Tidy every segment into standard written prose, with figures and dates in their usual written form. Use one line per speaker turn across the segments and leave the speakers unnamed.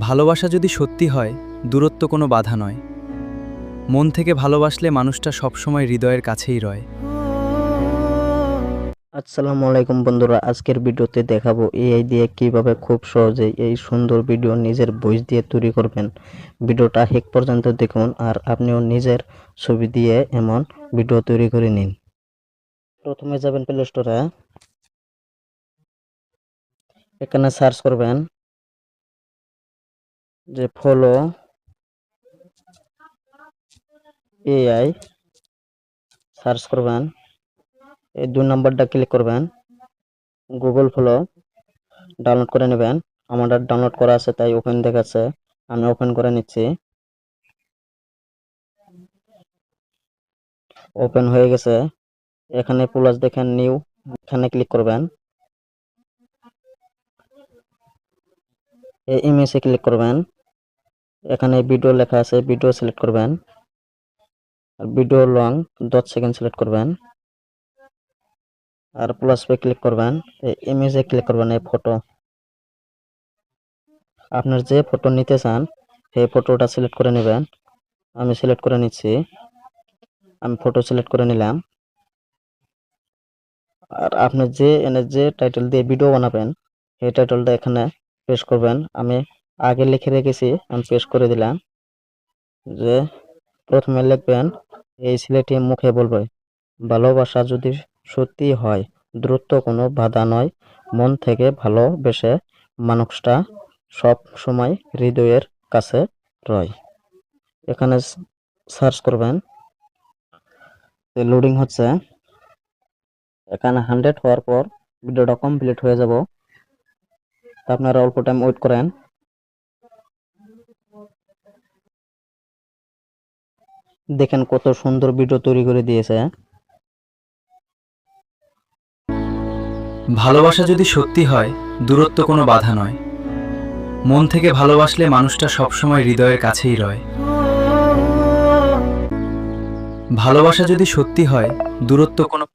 ভালোবাসা যদি সত্যি হয়, দূরত্ব কোনো বাধা নয়। মন থেকে ভালোবাসলে মানুষটা সবসময় হৃদয়ের কাছেই রয়।
আসসালামু আলাইকুম বন্ধুরা, আজকের ভিডিওতে দেখাবো এআই দিয়ে কিভাবে খুব সহজেই এই সুন্দর ভিডিও নিজের ভয়েস দিয়ে তৈরি করবেন। ভিডিওটা শেষ পর্যন্ত দেখুন আর আপনিও নিজের ছবি দিয়ে এমন ভিডিও তৈরি করে নিন। প্রথমে যাবেন প্লে স্টোরে, এখানে সার্চ করবেন যে ফলো এআই, সার্চ করবেন, এই 2 নম্বরটা ক্লিক করবেন, গুগল ফলো ডাউনলোড করে নেবেন। আমার ডাউনলোড করা আছে তাই ওপেন দেখাচ্ছে, আমি ওপেন করে নিচ্ছি। ওপেন হয়ে গেছে, এখানে প্লাস দেখেন নিউ, এখানে ক্লিক করবেন, এই ইমেজে ক্লিক করবেন, এখানে ভিডিও লেখা আছে, ভিডিও সিলেক্ট করবেন আর ভিডিও লং 10 সেকেন্ড সিলেক্ট করবেন আর প্লাস পে ক্লিক করবেন, এই ইমেজে ক্লিক করবেন, এই ফটো, আপনার যে ফটো নিতে চান সেই ফটোটা সিলেক্ট করে নেবেন। আমি সিলেক্ট করে নিচ্ছি, আমি ফটো সিলেক্ট করে নিলাম। আর আপনি যে টাইটেল দিয়ে ভিডিও বানাবেন সেই টাইটেলটা এখানে পেস্ট করবেন। আমি আগে লিখে রেখেছি, আমি পেস্ট করে দিলাম। যে প্রথমে লিখবেন, এই ছেলেটি মুখে বলবে, ভালোবাসা যদি সত্যি হয়, দূরত্ব কোনো বাধা নয়, মন থেকে ভালোবেসে মানুষটা সব সময় হৃদয়ের কাছে রয়। এখানে সার্চ করবেন, লোডিং হচ্ছে, এখানে 100 হওয়ার পর ভিডিওটা কমপ্লিট হয়ে যাব। আপনারা অল্প টাইম ওয়েট করেন। দেখেন কত সুন্দর ভিডিও তৈরি করে দিয়েছে।
ভালোবাসা যদি সত্যি হয়, দূরত্ব কোনো বাধা নয়। মন থেকে ভালোবাসলে মানুষটা সবসময় হৃদয়ের কাছেই রয়। ভালোবাসা যদি সত্যি হয়, দূরত্ব কোনো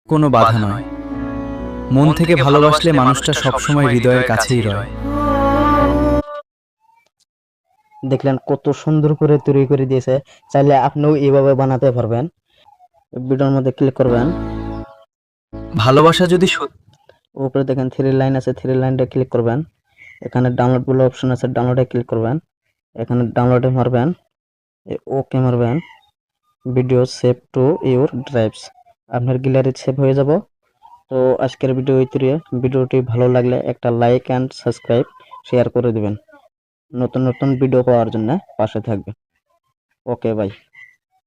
কোনো বাধা নয়। মন থেকে ভালোবাসলে মানুষটা সবসময় হৃদয়ের কাছেই রয়।
দেখলেন কত সুন্দর করে তৈরি করে দিয়েছে, চাইলে আপনিও এইভাবে বানাতে পারবেন। ভিডিওর মধ্যে ক্লিক করবেন,
ভালোবাসা যদি
উপরে দেখেন 3 লাইন আছে, 3 লাইনটা ক্লিক করবেন, এখানে ডাউনলোড বলে অপশন আছে, ডাউনলোডে ক্লিক করবেন, এখানে ডাউনলোডে মারবেন, ওকে মারবেন, video save to your drives, আপনার গ্যালারি সেভ হয়ে যাব। তো আজকের ভিডিওটি ভালো লাগলে একটা লাইক অ্যান্ড সাবস্ক্রাইব শেয়ার করে দিবেন। নতুন নতুন ভিডিও পাওয়ার জন্য পাশে থাকবে। Okay bye.